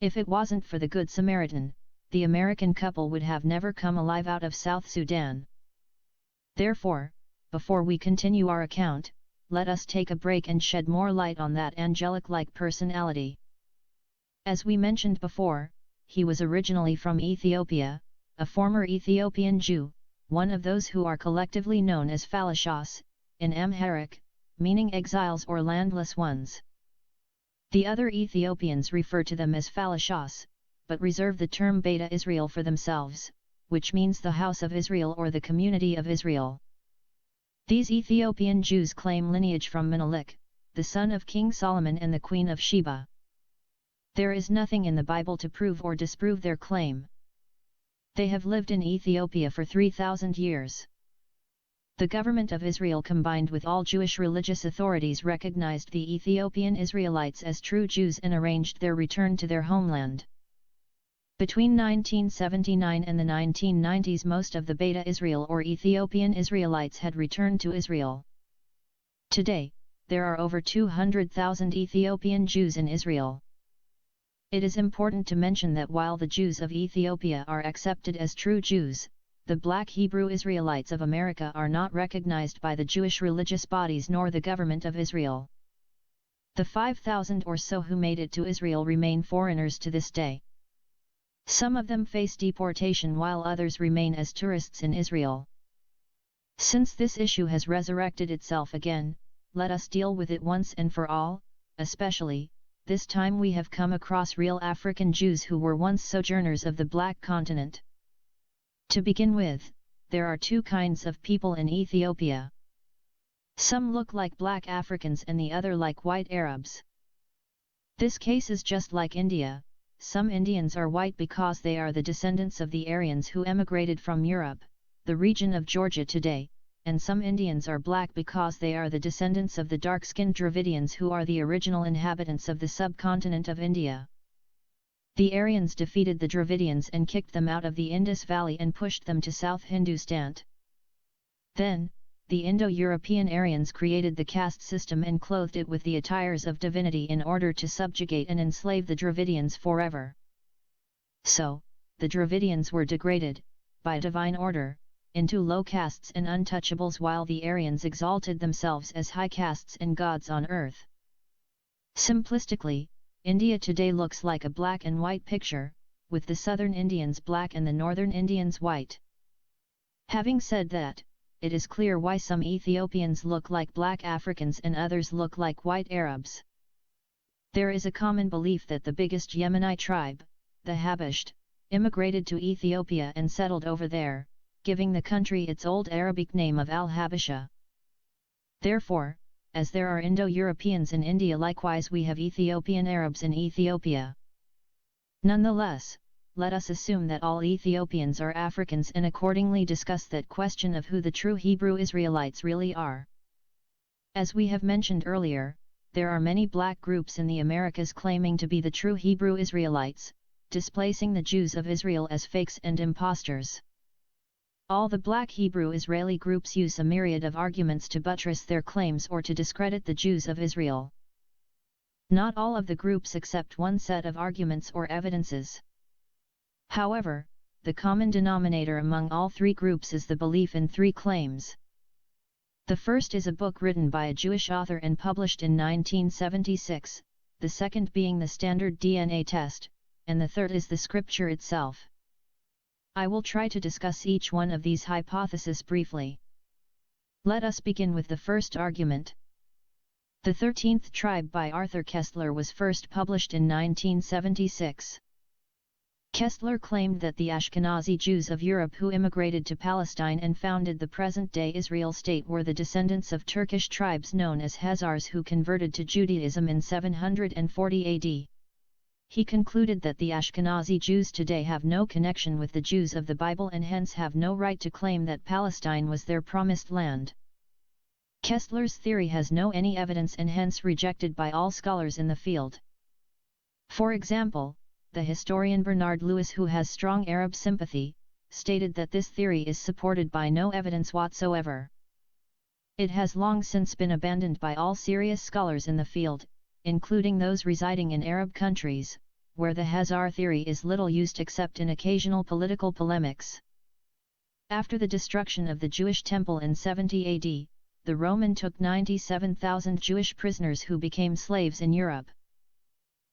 If it wasn't for the Good Samaritan, the American couple would have never come alive out of South Sudan. Therefore, before we continue our account, let us take a break and shed more light on that angelic-like personality. As we mentioned before, he was originally from Ethiopia, a former Ethiopian Jew, one of those who are collectively known as Falashas, in Amharic, meaning exiles or landless ones. The other Ethiopians refer to them as Falashas, but reserve the term Beta Israel for themselves, which means the house of Israel or the community of Israel. These Ethiopian Jews claim lineage from Menelik, the son of King Solomon and the Queen of Sheba. There is nothing in the Bible to prove or disprove their claim. They have lived in Ethiopia for 3,000 years. The government of Israel combined with all Jewish religious authorities recognized the Ethiopian Israelites as true Jews and arranged their return to their homeland. Between 1979 and the 1990s, most of the Beta Israel or Ethiopian Israelites had returned to Israel. Today, there are over 200,000 Ethiopian Jews in Israel. It is important to mention that while the Jews of Ethiopia are accepted as true Jews, the Black Hebrew Israelites of America are not recognized by the Jewish religious bodies nor the government of Israel. The 5,000 or so who made it to Israel remain foreigners to this day. Some of them face deportation while others remain as tourists in Israel. Since this issue has resurrected itself again, let us deal with it once and for all. Especially, this time we have come across real African Jews who were once sojourners of the Black Continent. To begin with, there are two kinds of people in Ethiopia. Some look like black Africans and the other like white Arabs. This case is just like India. Some Indians are white because they are the descendants of the Aryans who emigrated from Europe, the region of Georgia today, and some Indians are black because they are the descendants of the dark-skinned Dravidians who are the original inhabitants of the subcontinent of India. The Aryans defeated the Dravidians and kicked them out of the Indus Valley and pushed them to South Hindustan. Then, the Indo-European Aryans created the caste system and clothed it with the attires of divinity in order to subjugate and enslave the Dravidians forever. So, the Dravidians were degraded, by divine order, into low castes and untouchables while the Aryans exalted themselves as high castes and gods on earth. Simplistically, India today looks like a black and white picture, with the southern Indians black and the northern Indians white. Having said that, it is clear why some Ethiopians look like black Africans and others look like white Arabs. There is a common belief that the biggest Yemenite tribe, the Habasht, immigrated to Ethiopia and settled over there, giving the country its old Arabic name of Al-Habasha. Therefore, as there are Indo-Europeans in India, likewise we have Ethiopian Arabs in Ethiopia. Nonetheless, let us assume that all Ethiopians are Africans and accordingly discuss that question of who the true Hebrew Israelites really are. As we have mentioned earlier, there are many black groups in the Americas claiming to be the true Hebrew Israelites, displacing the Jews of Israel as fakes and imposters. All the black Hebrew Israeli groups use a myriad of arguments to buttress their claims or to discredit the Jews of Israel. Not all of the groups accept one set of arguments or evidences. However, the common denominator among all three groups is the belief in three claims. The first is a book written by a Jewish author and published in 1976, the second being the standard DNA test, and the third is the scripture itself. I will try to discuss each one of these hypotheses briefly. Let us begin with the first argument. The 13th Tribe by Arthur Koestler was first published in 1976. Koestler claimed that the Ashkenazi Jews of Europe who immigrated to Palestine and founded the present-day Israel state were the descendants of Turkish tribes known as Khazars who converted to Judaism in 740 AD. He concluded that the Ashkenazi Jews today have no connection with the Jews of the Bible and hence have no right to claim that Palestine was their promised land. Koestler's theory has no any evidence and hence rejected by all scholars in the field. For example, the historian Bernard Lewis, who has strong Arab sympathy, stated that this theory is supported by no evidence whatsoever. It has long since been abandoned by all serious scholars in the field, including those residing in Arab countries, where the Hazar theory is little used except in occasional political polemics. After the destruction of the Jewish temple in 70 AD, the Roman took 97,000 Jewish prisoners who became slaves in Europe.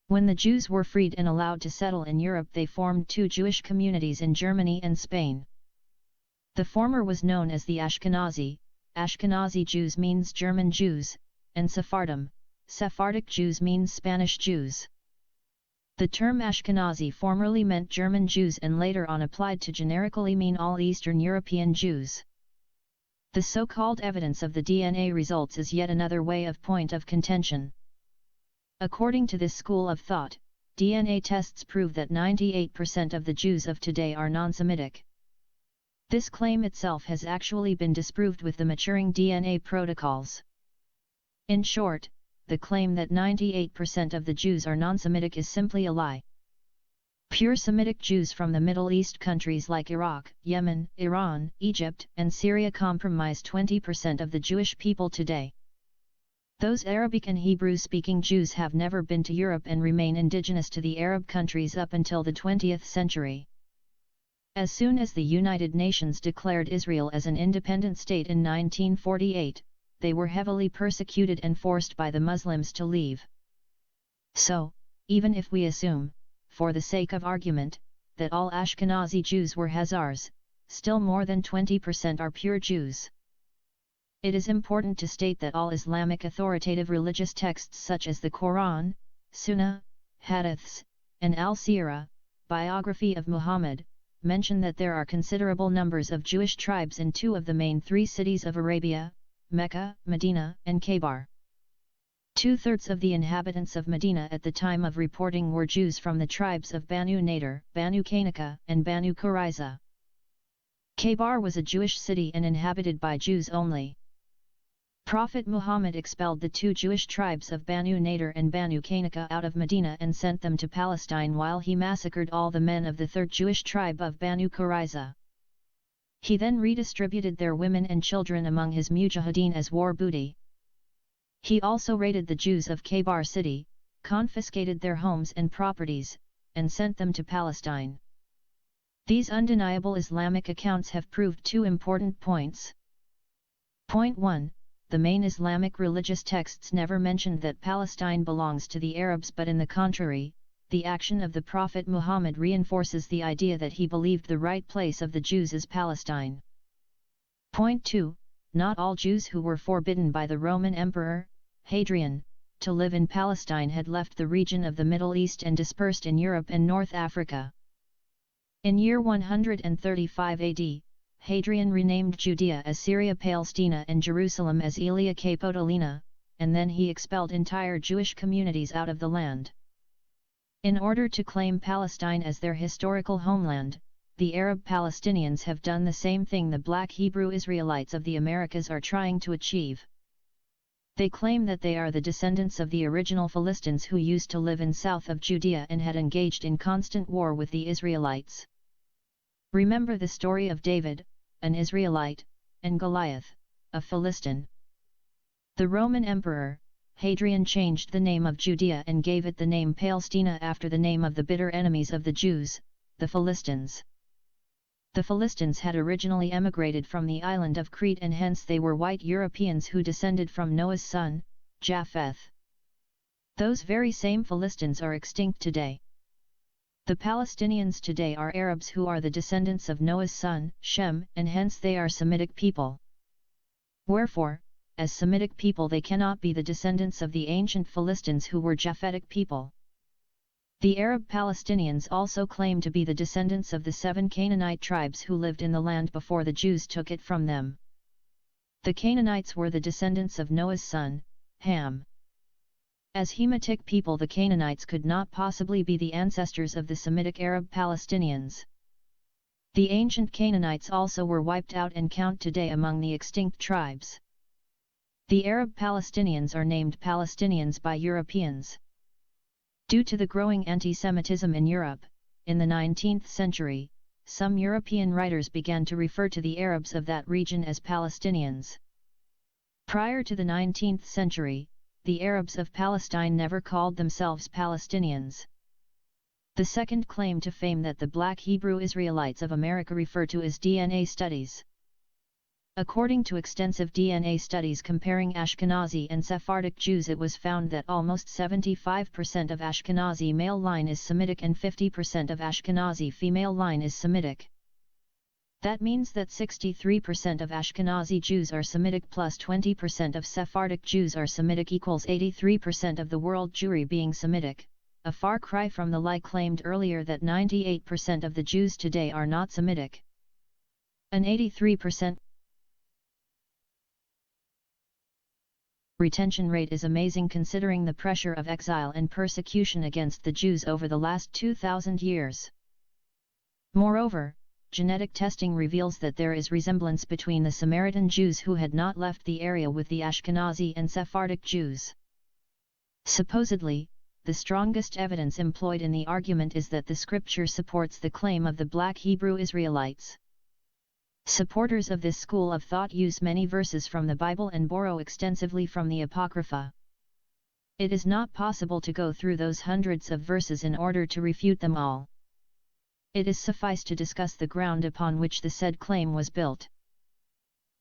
When the Jews were freed and allowed to settle in Europe, they formed two Jewish communities in Germany and Spain. The former was known as the Ashkenazi. Ashkenazi Jews means German Jews, and Sephardim, Sephardic Jews means Spanish Jews. The term Ashkenazi formerly meant German Jews and later on applied to generically mean all Eastern European Jews. The so-called evidence of the DNA results is yet another point of contention. According to this school of thought, DNA tests prove that 98% of the Jews of today are non-Semitic. This claim itself has actually been disproved with the maturing DNA protocols. In short, the claim that 98% of the Jews are non-Semitic is simply a lie. Pure Semitic Jews from the Middle East countries like Iraq, Yemen, Iran, Egypt, and Syria comprise 20% of the Jewish people today. Those Arabic and Hebrew-speaking Jews have never been to Europe and remain indigenous to the Arab countries up until the 20th century. As soon as the United Nations declared Israel as an independent state in 1948, they were heavily persecuted and forced by the Muslims to leave. So, even if we assume, for the sake of argument, that all Ashkenazi Jews were Hazars, still more than 20% are pure Jews. It is important to state that all Islamic authoritative religious texts such as the Quran, Sunnah, Hadiths, and Al-Sirah, biography of Muhammad, mention that there are considerable numbers of Jewish tribes in two of the main three cities of Arabia, Mecca, Medina, and Khaybar. 2/3 of the inhabitants of Medina at the time of reporting were Jews from the tribes of Banu Nadir, Banu Qaynuqa, and Banu Qurayza. Khaybar was a Jewish city and inhabited by Jews only. Prophet Muhammad expelled the two Jewish tribes of Banu Nadir and Banu Qaynuqa out of Medina and sent them to Palestine while he massacred all the men of the third Jewish tribe of Banu Qurayza. He then redistributed their women and children among his mujahideen as war booty. He also raided the Jews of Khaybar city, confiscated their homes and properties, and sent them to Palestine. These undeniable Islamic accounts have proved two important points. Point 1. The main Islamic religious texts never mentioned that Palestine belongs to the Arabs, but in the contrary, the action of the Prophet Muhammad reinforces the idea that he believed the right place of the Jews is Palestine. Point 2. Not all Jews who were forbidden by the Roman Emperor, Hadrian, to live in Palestine had left the region of the Middle East and dispersed in Europe and North Africa. In year 135 AD, Hadrian renamed Judea as Syria Palestina and Jerusalem as Aelia Capitolina, and then he expelled entire Jewish communities out of the land. In order to claim Palestine as their historical homeland, the Arab Palestinians have done the same thing the black Hebrew Israelites of the Americas are trying to achieve. They claim that they are the descendants of the original Philistines who used to live in south of Judea and had engaged in constant war with the Israelites. Remember the story of David, an Israelite, and Goliath, a Philistine. The Roman Emperor, Hadrian, changed the name of Judea and gave it the name Palestina after the name of the bitter enemies of the Jews, the Philistines. The Philistines had originally emigrated from the island of Crete and hence they were white Europeans who descended from Noah's son, Japheth. Those very same Philistines are extinct today. The Palestinians today are Arabs who are the descendants of Noah's son, Shem, and hence they are Semitic people. Wherefore, as Semitic people they cannot be the descendants of the ancient Philistines who were Japhetic people. The Arab Palestinians also claim to be the descendants of the 7 Canaanite tribes who lived in the land before the Jews took it from them. The Canaanites were the descendants of Noah's son, Ham. As Hamitic people, the Canaanites could not possibly be the ancestors of the Semitic Arab Palestinians. The ancient Canaanites also were wiped out and count today among the extinct tribes. The Arab Palestinians are named Palestinians by Europeans. Due to the growing anti-Semitism in Europe, in the 19th century, some European writers began to refer to the Arabs of that region as Palestinians. Prior to the 19th century, the Arabs of Palestine never called themselves Palestinians. The second claim to fame that the Black Hebrew Israelites of America refer to is DNA studies. According to extensive DNA studies comparing Ashkenazi and Sephardic Jews, it was found that almost 75% of Ashkenazi male line is Semitic and 50% of Ashkenazi female line is Semitic. That means that 63% of Ashkenazi Jews are Semitic plus 20% of Sephardic Jews are Semitic equals 83% of the world Jewry being Semitic, a far cry from the lie claimed earlier that 98% of the Jews today are not Semitic. An 83% retention rate is amazing considering the pressure of exile and persecution against the Jews over the last 2,000 years. Moreover, genetic testing reveals that there is resemblance between the Samaritan Jews who had not left the area with the Ashkenazi and Sephardic Jews. Supposedly, the strongest evidence employed in the argument is that the scripture supports the claim of the Black Hebrew Israelites. Supporters of this school of thought use many verses from the Bible and borrow extensively from the Apocrypha. It is not possible to go through those hundreds of verses in order to refute them all. It is suffice to discuss the ground upon which the said claim was built.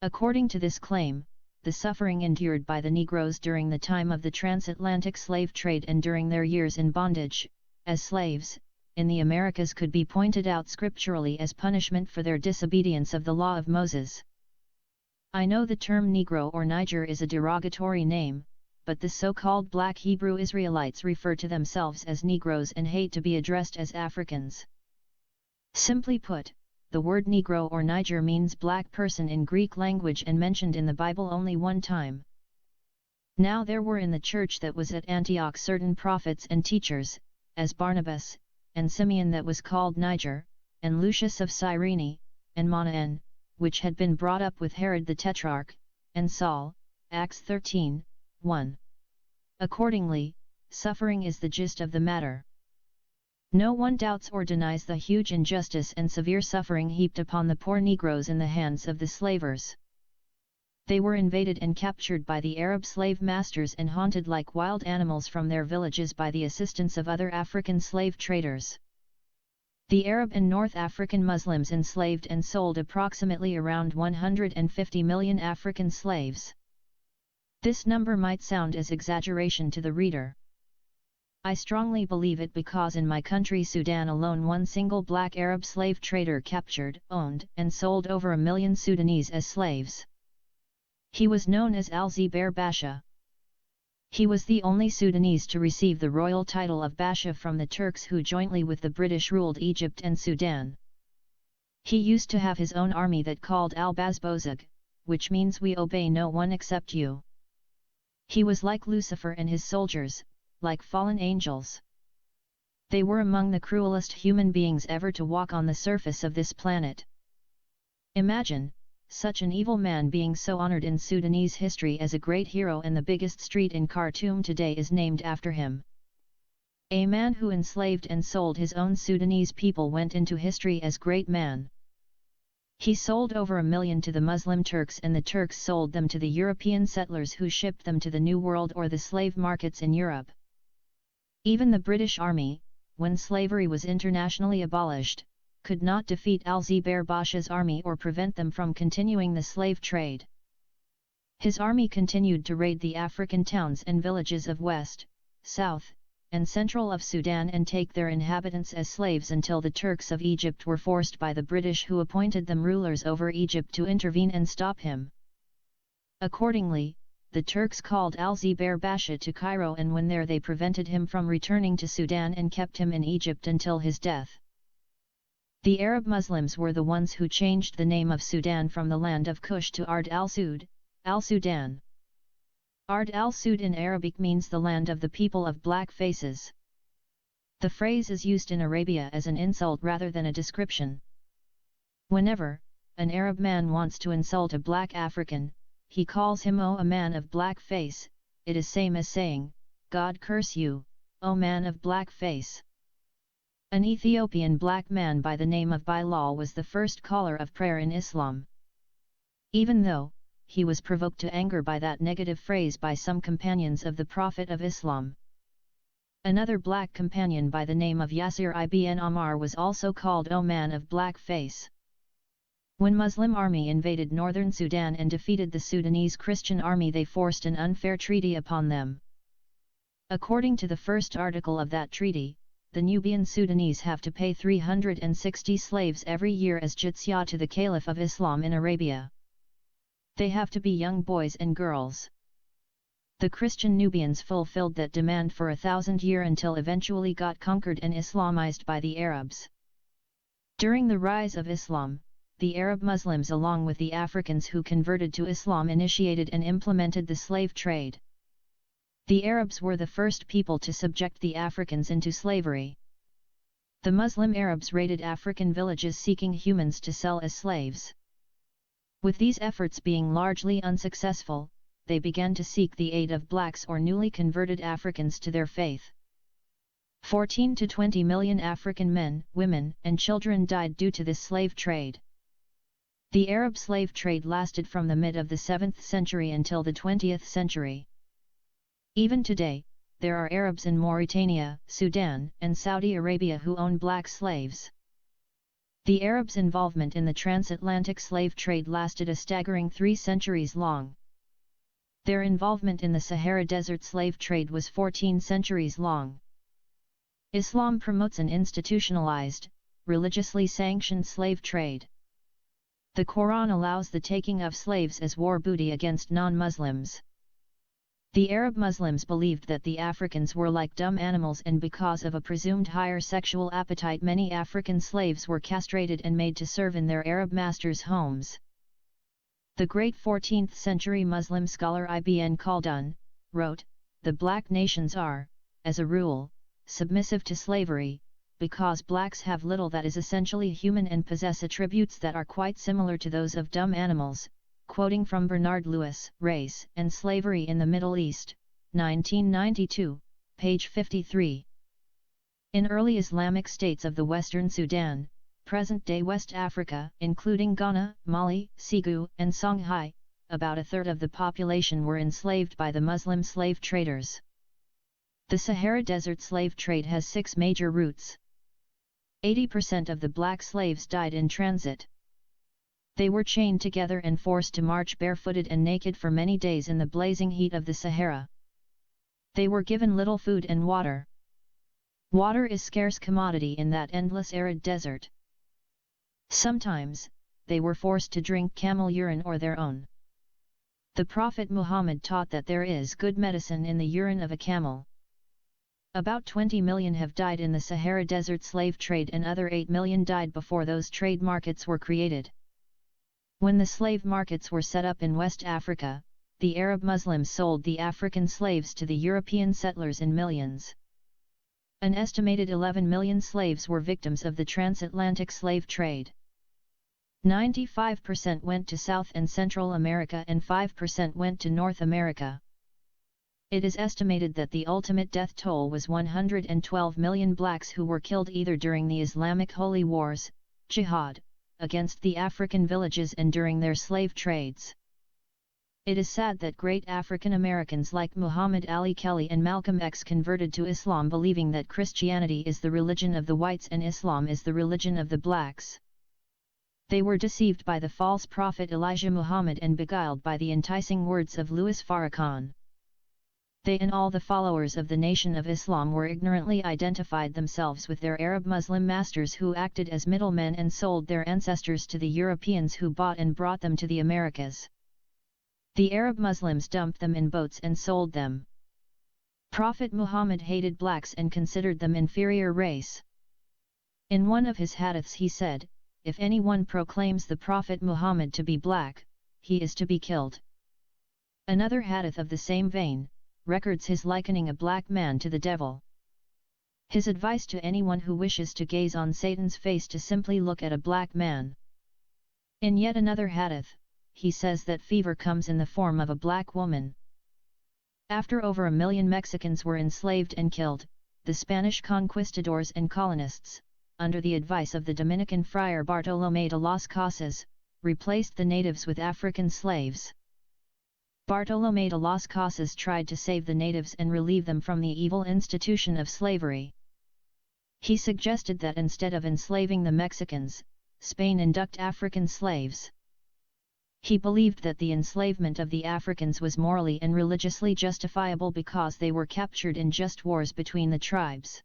According to this claim, the suffering endured by the Negroes during the time of the transatlantic slave trade and during their years in bondage, as slaves, in the Americas could be pointed out scripturally as punishment for their disobedience of the law of Moses. I know the term Negro or Niger is a derogatory name, but the so-called Black Hebrew Israelites refer to themselves as Negroes and hate to be addressed as Africans. Simply put, the word Negro or Niger means black person in Greek language and mentioned in the Bible only one time. Now there were in the church that was at Antioch certain prophets and teachers, as Barnabas, and Simeon that was called Niger, and Lucius of Cyrene, and Manaen, which had been brought up with Herod the Tetrarch, and Saul, Acts 13:1. Accordingly, suffering is the gist of the matter. No one doubts or denies the huge injustice and severe suffering heaped upon the poor Negroes in the hands of the slavers. They were invaded and captured by the Arab slave masters and haunted like wild animals from their villages by the assistance of other African slave traders. The Arab and North African Muslims enslaved and sold approximately around 150 million African slaves. This number might sound as exaggeration to the reader. I strongly believe it because in my country Sudan alone one single black Arab slave trader captured, owned, and sold over 1 million Sudanese as slaves. He was known as Al-Zubair Basha. He was the only Sudanese to receive the royal title of Basha from the Turks who jointly with the British ruled Egypt and Sudan. He used to have his own army that called Al-Bazbozug, which means we obey no one except you. He was like Lucifer and his soldiers, like fallen angels. They were among the cruelest human beings ever to walk on the surface of this planet. Imagine, such an evil man being so honored in Sudanese history as a great hero, and the biggest street in Khartoum today is named after him. A man who enslaved and sold his own Sudanese people went into history as great man. He sold over 1 million to the Muslim Turks, and the Turks sold them to the European settlers who shipped them to the New World or the slave markets in Europe. Even the British Army, when slavery was internationally abolished, could not defeat Al-Zubair Basha's army or prevent them from continuing the slave trade. His army continued to raid the African towns and villages of West, South, and Central of Sudan and take their inhabitants as slaves until the Turks of Egypt were forced by the British, who appointed them rulers over Egypt, to intervene and stop him. Accordingly, the Turks called Al-Zubair Basha to Cairo, and when there they prevented him from returning to Sudan and kept him in Egypt until his death. The Arab Muslims were the ones who changed the name of Sudan from the land of Kush to Ard al-Sud, al-Sudan. Ard al-Sud in Arabic means the land of the people of black faces. The phrase is used in Arabia as an insult rather than a description. Whenever an Arab man wants to insult a black African, he calls him "O a man of black face." It is same as saying, "God curse you, O man of black face." An Ethiopian black man by the name of Bilal was the first caller of prayer in Islam. Even though he was provoked to anger by that negative phrase by some companions of the Prophet of Islam. Another black companion by the name of Yasir ibn Ammar was also called O Man of Black Face. When Muslim army invaded northern Sudan and defeated the Sudanese Christian army, they forced an unfair treaty upon them. According to the first article of that treaty, the Nubian Sudanese have to pay 360 slaves every year as jizya to the Caliph of Islam in Arabia. They have to be young boys and girls. The Christian Nubians fulfilled that demand for 1,000 years until eventually got conquered and Islamized by the Arabs. During the rise of Islam, the Arab Muslims along with the Africans who converted to Islam initiated and implemented the slave trade. The Arabs were the first people to subject the Africans into slavery. The Muslim Arabs raided African villages seeking humans to sell as slaves. With these efforts being largely unsuccessful, they began to seek the aid of blacks or newly converted Africans to their faith. 14 to 20 million African men, women, and children died due to this slave trade. The Arab slave trade lasted from the mid of the 7th century until the 20th century. Even today, there are Arabs in Mauritania, Sudan, and Saudi Arabia who own black slaves. The Arabs' involvement in the transatlantic slave trade lasted a staggering 3 centuries long. Their involvement in the Sahara Desert slave trade was 14 centuries long. Islam promotes an institutionalized, religiously sanctioned slave trade. The Quran allows the taking of slaves as war booty against non-Muslims. The Arab Muslims believed that the Africans were like dumb animals, and because of a presumed higher sexual appetite, many African slaves were castrated and made to serve in their Arab masters' homes. The great 14th century Muslim scholar Ibn Khaldun wrote, "The black nations are, as a rule, submissive to slavery, because blacks have little that is essentially human and possess attributes that are quite similar to those of dumb animals," quoting from Bernard Lewis, Race and Slavery in the Middle East, 1992, page 53. In early Islamic states of the Western Sudan, present-day West Africa, including Ghana, Mali, Segu, and Songhai, about a third of the population were enslaved by the Muslim slave traders. The Sahara Desert slave trade has 6 major routes. 80% of the black slaves died in transit. They were chained together and forced to march barefooted and naked for many days in the blazing heat of the Sahara. They were given little food and water. Water is scarce commodity in that endless arid desert. Sometimes, they were forced to drink camel urine or their own. The Prophet Muhammad taught that there is good medicine in the urine of a camel. About 20 million have died in the Sahara Desert slave trade, and other 8 million died before those trade markets were created. When the slave markets were set up in West Africa, the Arab Muslims sold the African slaves to the European settlers in millions. An estimated 11 million slaves were victims of the transatlantic slave trade. 95% went to South and Central America and 5% went to North America. It is estimated that the ultimate death toll was 112 million blacks who were killed either during the Islamic Holy Wars, jihad, against the African villages and during their slave trades. It is sad that great African Americans like Muhammad Ali Kelly and Malcolm X converted to Islam believing that Christianity is the religion of the whites and Islam is the religion of the blacks. They were deceived by the false prophet Elijah Muhammad and beguiled by the enticing words of Louis Farrakhan. They and all the followers of the Nation of Islam were ignorantly identified themselves with their Arab Muslim masters who acted as middlemen and sold their ancestors to the Europeans who bought and brought them to the Americas. The Arab Muslims dumped them in boats and sold them. Prophet Muhammad hated blacks and considered them inferior race. In one of his hadiths he said, "If anyone proclaims the Prophet Muhammad to be black, he is to be killed." Another hadith of the same vein records his likening a black man to the devil. His advice to anyone who wishes to gaze on Satan's face to simply look at a black man. In yet another hadith, he says that fever comes in the form of a black woman. After over 1 million Mexicans were enslaved and killed, the Spanish conquistadors and colonists, under the advice of the Dominican friar Bartolomé de las Casas, replaced the natives with African slaves. Bartolomé de las Casas tried to save the natives and relieve them from the evil institution of slavery. He suggested that instead of enslaving the Mexicans, Spain induct African slaves. He believed that the enslavement of the Africans was morally and religiously justifiable because they were captured in just wars between the tribes.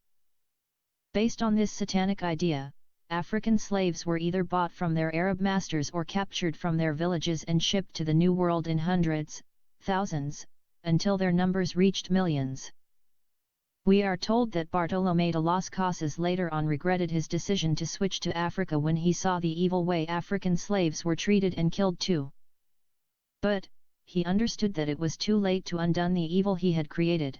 Based on this satanic idea, African slaves were either bought from their Arab masters or captured from their villages and shipped to the New World in hundreds, thousands, until their numbers reached millions. We are told that Bartolomé de las Casas later on regretted his decision to switch to Africa when he saw the evil way African slaves were treated and killed too. But, he understood that it was too late to undo the evil he had created.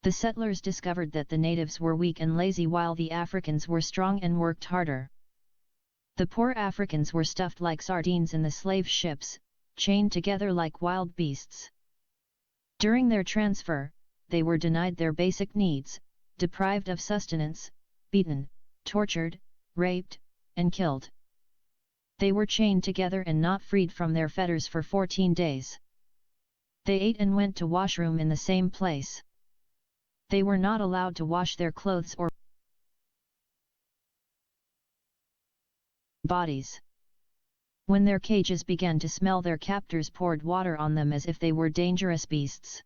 The settlers discovered that the natives were weak and lazy while the Africans were strong and worked harder. The poor Africans were stuffed like sardines in the slave ships, chained together like wild beasts. During their transfer, they were denied their basic needs, deprived of sustenance, beaten, tortured, raped, and killed. They were chained together and not freed from their fetters for 14 days. They ate and went to washroom in the same place. They were not allowed to wash their clothes or bodies. When their cages began to smell, their captors poured water on them as if they were dangerous beasts.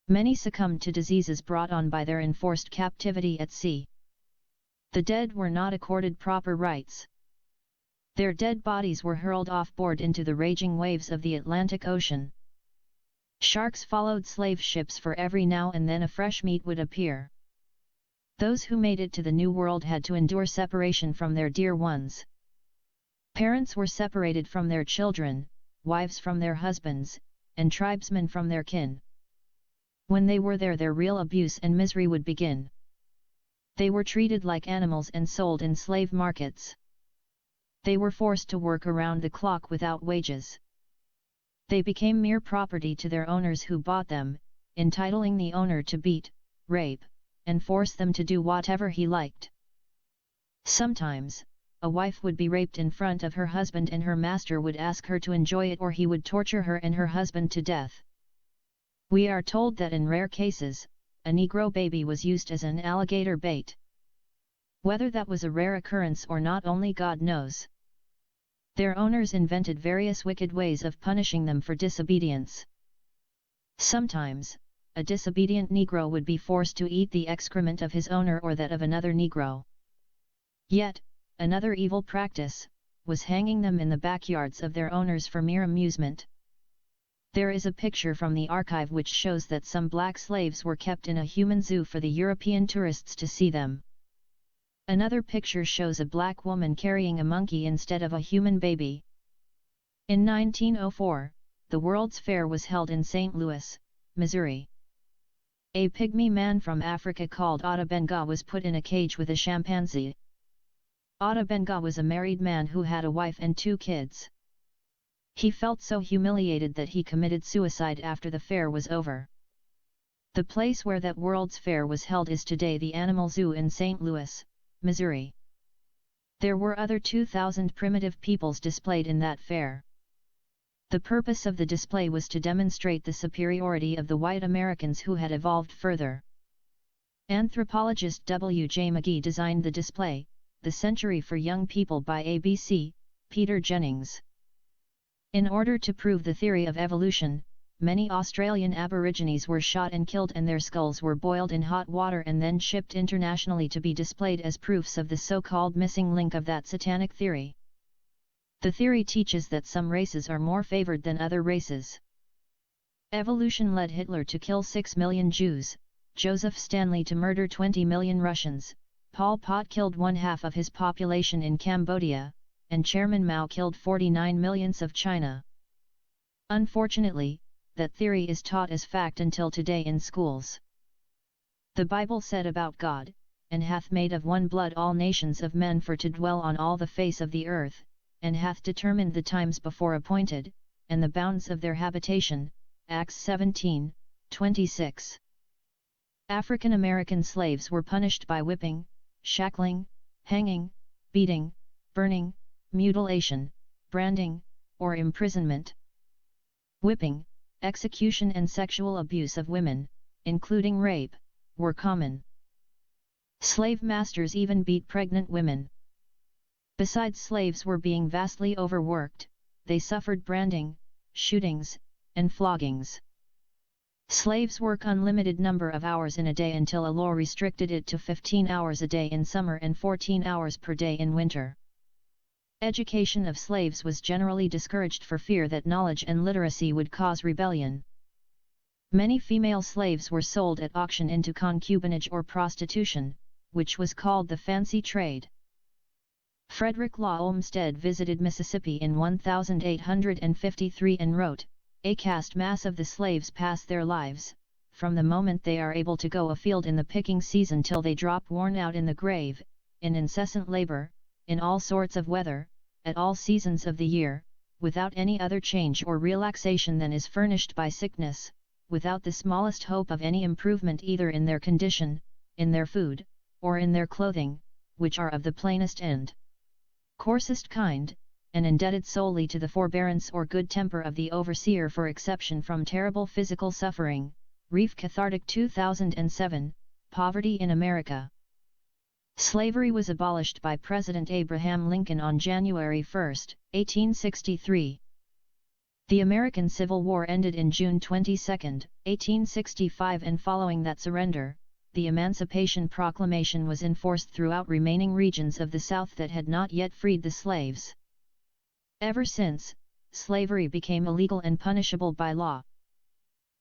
Many succumbed to diseases brought on by their enforced captivity at sea. The dead were not accorded proper rites. Their dead bodies were hurled off-board into the raging waves of the Atlantic Ocean. Sharks followed slave ships, for every now and then a fresh meat would appear. Those who made it to the New World had to endure separation from their dear ones. Parents were separated from their children, wives from their husbands, and tribesmen from their kin. When they were there, their real abuse and misery would begin. They were treated like animals and sold in slave markets. They were forced to work around the clock without wages. They became mere property to their owners who bought them, entitling the owner to beat, rape, and force them to do whatever he liked. Sometimes, a wife would be raped in front of her husband and her master would ask her to enjoy it, or he would torture her and her husband to death. We are told that in rare cases, a Negro baby was used as an alligator bait. Whether that was a rare occurrence or not, only God knows. Their owners invented various wicked ways of punishing them for disobedience. Sometimes, a disobedient Negro would be forced to eat the excrement of his owner or that of another Negro. Yet, another evil practice was hanging them in the backyards of their owners for mere amusement. There is a picture from the archive which shows that some black slaves were kept in a human zoo for the European tourists to see them. Another picture shows a black woman carrying a monkey instead of a human baby. In 1904, the World's Fair was held in St. Louis, Missouri. A pygmy man from Africa called Ota Benga was put in a cage with a chimpanzee. Ota Benga was a married man who had a wife and 2 kids. He felt so humiliated that he committed suicide after the fair was over. The place where that World's Fair was held is today the Animal Zoo in St. Louis, Missouri. There were other 2,000 primitive peoples displayed in that fair. The purpose of the display was to demonstrate the superiority of the white Americans who had evolved further. Anthropologist W. J. McGee designed the display, The Century for Young People by ABC, Peter Jennings. In order to prove the theory of evolution, many Australian Aborigines were shot and killed and their skulls were boiled in hot water and then shipped internationally to be displayed as proofs of the so-called missing link of that satanic theory. The theory teaches that some races are more favored than other races. Evolution led Hitler to kill 6 million Jews, Joseph Stanley to murder 20 million Russians, Pol Pot killed 1/2 of his population in Cambodia, and Chairman Mao killed 49 million of China. Unfortunately, that theory is taught as fact until today in schools. The Bible said about God, and hath made of one blood all nations of men for to dwell on all the face of the earth, and hath determined the times before appointed, and the bounds of their habitation, Acts 17:26. African American slaves were punished by whipping, shackling, hanging, beating, burning, mutilation, branding, or imprisonment. Whipping, execution and sexual abuse of women, including rape, were common. Slave masters even beat pregnant women. Besides, slaves were being vastly overworked, they suffered branding, shootings, and floggings. Slaves work unlimited number of hours in a day until a law restricted it to 15 hours a day in summer and 14 hours per day in winter. Education of slaves was generally discouraged for fear that knowledge and literacy would cause rebellion. Many female slaves were sold at auction into concubinage or prostitution, which was called the fancy trade. Frederick Law Olmsted visited Mississippi in 1853 and wrote, "A vast mass of the slaves pass their lives, from the moment they are able to go afield in the picking season till they drop worn out in the grave, in incessant labor, in all sorts of weather, at all seasons of the year, without any other change or relaxation than is furnished by sickness, without the smallest hope of any improvement either in their condition, in their food, or in their clothing, which are of the plainest and coarsest kind, and indebted solely to the forbearance or good temper of the overseer for exception from terrible physical suffering." Reef Cathartic 2007, Poverty in America. Slavery was abolished by President Abraham Lincoln on January 1, 1863. The American Civil War ended in June 22, 1865, and following that surrender, the Emancipation Proclamation was enforced throughout remaining regions of the South that had not yet freed the slaves. Ever since, slavery became illegal and punishable by law.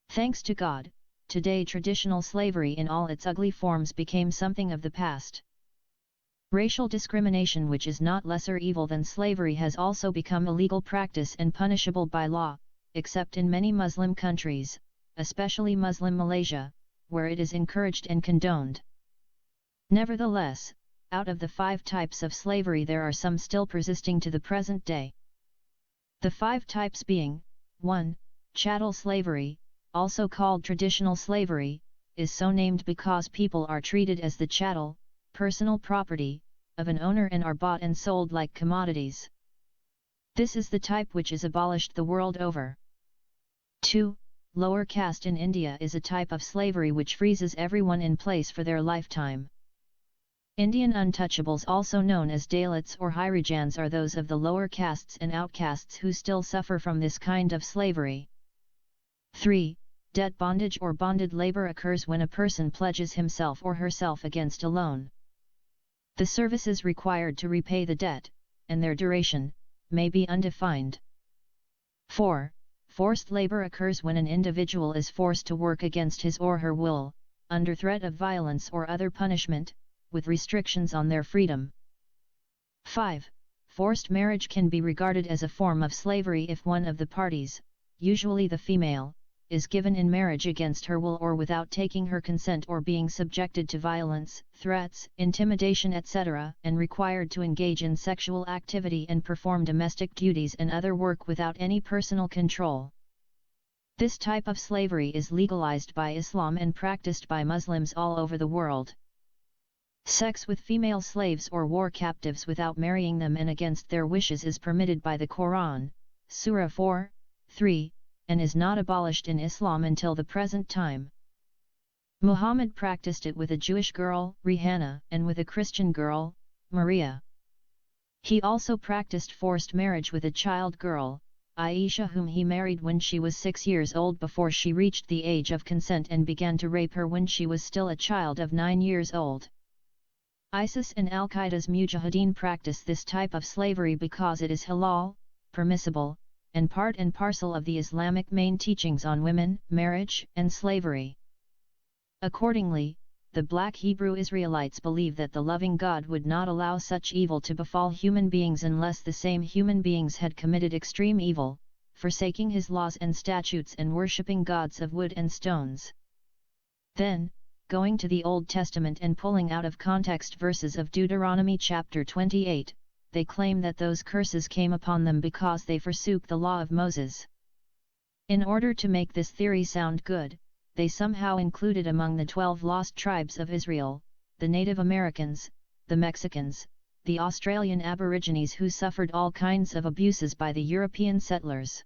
Thanks to God, today traditional slavery in all its ugly forms became something of the past. Racial discrimination, which is not lesser evil than slavery, has also become a legal practice and punishable by law, except in many Muslim countries, especially Muslim Malaysia, where it is encouraged and condoned. Nevertheless, out of the 5 types of slavery there are some still persisting to the present day. The 5 types being, 1. Chattel slavery, also called traditional slavery, is so named because people are treated as the chattel, personal property, of an owner and are bought and sold like commodities. This is the type which is abolished the world over. 2. Lower caste in India is a type of slavery which freezes everyone in place for their lifetime. Indian untouchables, also known as Dalits or Harijans, are those of the lower castes and outcasts who still suffer from this kind of slavery. 3. Debt bondage or bonded labor occurs when a person pledges himself or herself against a loan. The services required to repay the debt, and their duration, may be undefined. 4. Forced labor occurs when an individual is forced to work against his or her will, under threat of violence or other punishment, with restrictions on their freedom. 5. Forced marriage can be regarded as a form of slavery if one of the parties, usually the female, is given in marriage against her will or without taking her consent, or being subjected to violence, threats, intimidation, etc., and required to engage in sexual activity and perform domestic duties and other work without any personal control. This type of slavery is legalized by Islam and practiced by Muslims all over the world. Sex with female slaves or war captives without marrying them and against their wishes is permitted by the Quran, Surah 4:3, and is not abolished in Islam until the present time. Muhammad practiced it with a Jewish girl, Rihanna, and with a Christian girl, Maria. He also practiced forced marriage with a child girl, Aisha, whom he married when she was 6 years old before she reached the age of consent, and began to rape her when she was still a child of 9 years old. ISIS and Al-Qaeda's Mujahideen practice this type of slavery because it is halal, permissible, and part and parcel of the Islamic main teachings on women, marriage, and slavery. Accordingly, the black Hebrew Israelites believe that the loving God would not allow such evil to befall human beings unless the same human beings had committed extreme evil, forsaking his laws and statutes and worshipping gods of wood and stones. Then, going to the Old Testament and pulling out of context verses of Deuteronomy chapter 28, they claim that those curses came upon them because they forsook the law of Moses. In order to make this theory sound good, they somehow included among the 12 lost tribes of Israel, the Native Americans, the Mexicans, the Australian Aborigines who suffered all kinds of abuses by the European settlers.